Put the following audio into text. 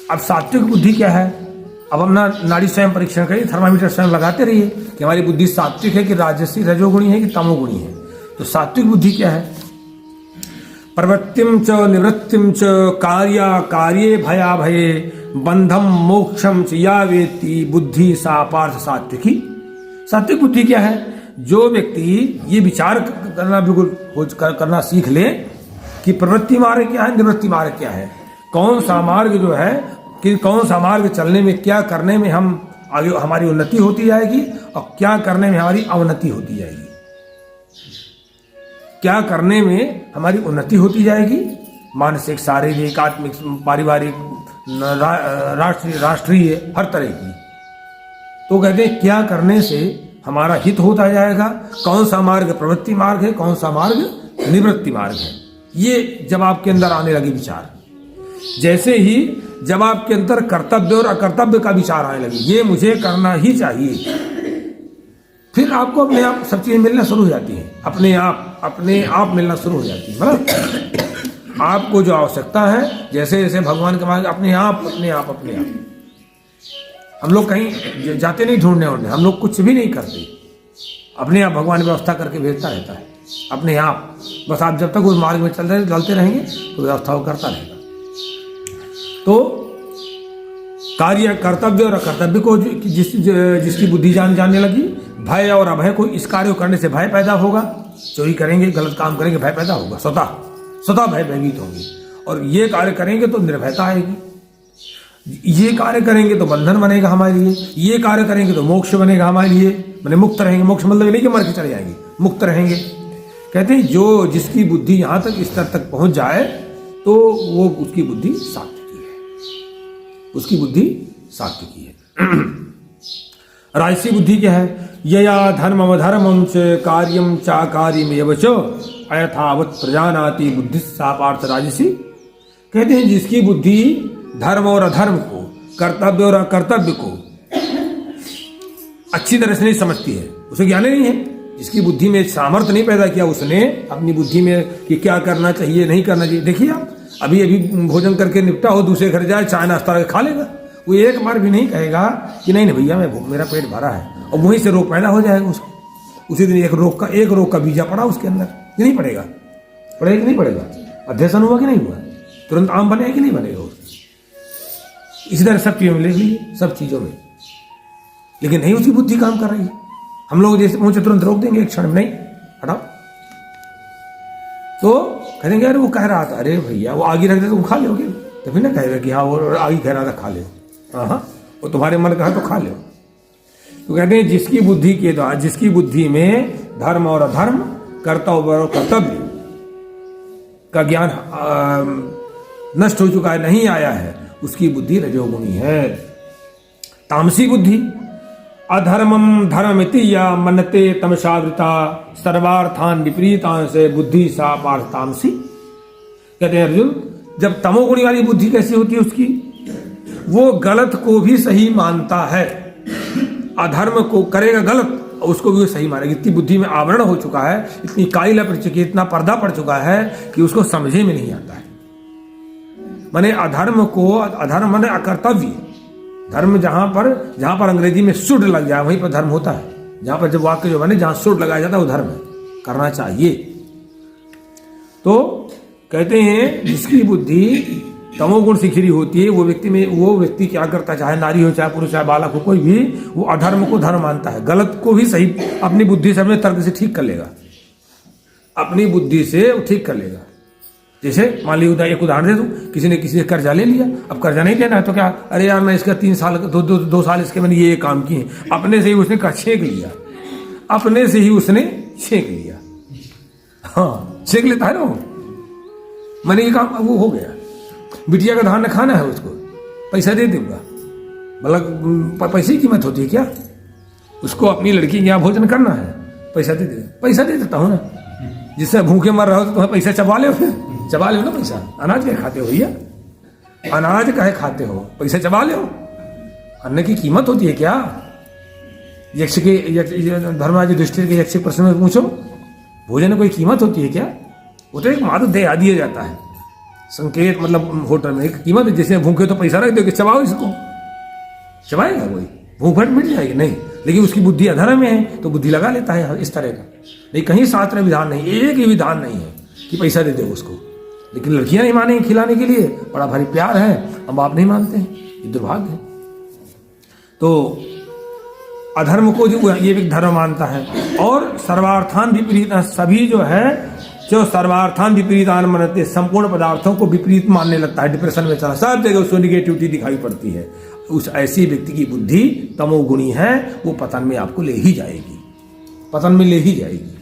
अब सात्विक बुद्धि क्या है? अब अपना नाड़ी स्वयं परीक्षण करिए, थर्मामीटर स्वयं लगाते रहिए कि हमारी बुद्धि सात्विक है कि राजसी रजोगुणी है कि तमोगुणी है। तो सात्विक बुद्धि क्या है? प्रवृत्तिम च निवृत्तिम च कार्या कार्ये भया भये बंधम मोक्षम च या वेत्ति बुद्धि सा पार्थ सात्विकी। सात्विक बुद्धि क्या है? जो व्यक्ति ये विचार करना बिल्कुल करना सीख ले कि प्रवृत्ति मार्ग क्या है, निवृत्ति मार्ग क्या है, कौन सा मार्ग जो है कि कौन सा मार्ग चलने में क्या करने में हम आगे हमारी उन्नति होती जाएगी और क्या करने में हमारी अवनति होती जाएगी, क्या करने में हमारी उन्नति होती जाएगी, मानसिक, शारीरिक, आत्मिक, पारिवारिक, राष्ट्रीय, हर तरह की। तो कहते हैं क्या करने से हमारा हित होता जाएगा, कौन सा मार्ग प्रवृत्ति मार्ग है, कौन सा मार्ग निवृत्ति मार्ग है। ये जब आपके अंदर आने लगे विचार, जैसे ही जब आपके अंदर कर्तव्य और अकर्तव्य का विचार आने लगे, ये मुझे करना ही चाहिए, फिर आपको अपने आप सब चीजें मिलना शुरू हो जाती हैं, अपने आप मिलना शुरू हो जाती है। मतलब आपको जो आवश्यकता है, जैसे जैसे भगवान के मार्ग अपने आप। हम लोग कहीं जाते नहीं ढूंढने उड़ने, हम लोग कुछ भी नहीं करते, अपने आप भगवान व्यवस्था करके भेजता रहता है अपने आप। बस आप जब तक उस मार्ग में चलते रहेंगे तो व्यवस्था वो करता रहेगा। तो कार्य, कर्तव्य और अकर्तव्य को जिसकी बुद्धि जानने लगी, भय और अभय को, इस कार्य को करने से भय पैदा होगा, चोरी करेंगे, गलत काम करेंगे, भय पैदा होगा, स्वतः भयभीत होंगे। और ये कार्य करेंगे तो निर्भयता आएगी, ये कार्य करेंगे तो बंधन बनेगा हमारे लिए, ये कार्य करेंगे तो मोक्ष बनेगा हमारे लिए, मैंने मुक्त रहेंगे। मोक्ष मतलब नहीं कि मर के चले जाएंगे, मुक्त रहेंगे। कहते हैं जो जिसकी बुद्धि यहां तक, इस स्तर तक पहुंच जाए तो वो उसकी बुद्धि सात्विकी है, उसकी बुद्धि सात्विकी है। राजसी बुद्धि क्या है? यया धर्मम धर्मम च कार्यम चा कार्यमेव च अयथावत प्रजानाति बुद्धि सा पार्थ राजसी। कहते हैं जिसकी बुद्धि धर्म और अधर्म को, कर्तव्य और अकर्तव्य को अच्छी तरह से नहीं समझती है, उसे ज्ञान नहीं है, जिसकी बुद्धि में सामर्थ्य नहीं पैदा किया उसने अपनी बुद्धि में कि क्या करना चाहिए, नहीं करना चाहिए। देखिए आप अभी भोजन करके निपटा हो, दूसरे घर जाए, चाय नाश्ता खा लेगा, वो एक बार भी नहीं कहेगा कि नहीं भैया मेरा पेट भरा है, और वहीं से रोग पैदा हो जाएगा उसको। उसी दिन एक रोग का बीजा पड़ा उसके अंदर, ये नहीं पड़ेगा, पड़ेगा कि नहीं पड़ेगा? अध्ययन हुआ कि नहीं हुआ? तुरंत आम बनेगा कि नहीं बनेगा? इसी तरह सब चीजों में ले लीजिए, सब चीजों में, लेकिन नहीं उसकी बुद्धि काम कर रही है। हम लोग जैसे मुझे तुरंत रोक देंगे एक क्षण में, नहीं हटाओ, तो कहेंगे अरे वो कह रहा था, अरे भैया वो आगे रख दे तो खा लोगे, तो फिर ना कहेगा कि हाँ वो आगे कह रहा था खा ले, हाँ वो तुम्हारे मन का है तो खा लो। तो कहते हैं जिसकी बुद्धि के द्वारा, जिसकी बुद्धि में धर्म और अधर्म, कर्तव्य और कर्तव्य का ज्ञान नष्ट हो चुका है, नहीं आया है, उसकी बुद्धि रजोगुणी है। तामसी बुद्धि अधर्मम धर्ममिति या मनते तमसावृता सर्वार्थान विपरीतान से बुद्धि सा पार्थ तामसी। कहते हैं अर्जुन, जब तमोगुणी वाली बुद्धि कैसी होती है उसकी, वो गलत को भी सही मानता है, अधर्म को करेगा गलत उसको भी सही मानेगा। इतनी बुद्धि में आवरण हो चुका है, इतनी काई लपट चुकी है, इतना पर्दा पड़ चुका है कि उसको समझे में नहीं आता है। माने अधर्म को, अधर्म माने अकर्तव्य, धर्म जहां पर अंग्रेजी में शुड लग जाए वहीं पर धर्म होता है। जहां पर जब वाक्य जो बने जहां शुड लगाया जाता है वो धर्म है, करना चाहिए। तो कहते हैं जिसकी बुद्धि तमोगुण से घिरी होती है, वो व्यक्ति क्या करता, चाहे नारी हो, चाहे पुरुष, चाहे बालक हो, कोई भी, वो अधर्म को धर्म मानता है, गलत को भी सही अपनी बुद्धि से, अपने तर्क से ठीक कर लेगा, अपनी बुद्धि से ठीक कर लेगा। जैसे मान लीजिए एक उदाहरण दे दूं, किसी ने कर्जा ले लिया, अब कर्जा नहीं देना है तो क्या, अरे यार मैं इसका 3 साल 2 साल इसके मैंने ये काम किए, अपने से ही उसने छेक लिया, अपने से ही उसने छेक लिया। हाँ छेक लेता है ना, मैंने ये काम वो हो गया, बिटिया का धान खाना है उसको, पैसा दे दूंगा, मतलब पैसे की कीमत होती है क्या? उसको अपनी लड़की के यहाँ भोजन करना है, पैसा दे देता हूँ ना, जिससे भूखे मर रहा हो तो तुम्हें पैसा चबा ले ना पैसा। अनाज क्या खाते हो भैया, अनाज काहे खाते हो, पैसा चबा ले। अन्न की कीमत होती है क्या? यक्ष के धर्मराज युधिष्ठिर के यक्ष प्रश्न में पूछो, भोजन कोई कीमत होती है क्या? वो तो एक मात्र दे दिया जाता है, संकेत मतलब होटल में एक कीमत है, जैसे भूखे तो पैसा रख दो कि चबाओ इसको, चबाएगा कोई, भूख मिट जाएगी नहीं, लेकिन उसकी बुद्धि अधर्म में है तो बुद्धि लगा लेता है इस तरह का। नहीं, कहीं शास्त्र में विधान नहीं, एक ही विधान नहीं है कि पैसा दे दो उसको, लेकिन लड़कियां नहीं मानेंगी खिलाने के लिए, बड़ा भारी प्यार है, अब आप नहीं मानते हैं, ये दुर्भाग्य है। तो अधर्म को जो ये भी धर्म मानता है, और सर्वार्थान विपरीत, सभी जो है जो सर्वार्थान विपरीतान मानते, संपूर्ण पदार्थों को विपरीत मानने लगता है, डिप्रेशन में चला, सब जगह उसको निगेटिविटी दिखाई पड़ती है, उस ऐसी व्यक्ति की बुद्धि तमोगुणी है, वो पतन में आपको ले ही जाएगी, पतन में ले ही जाएगी।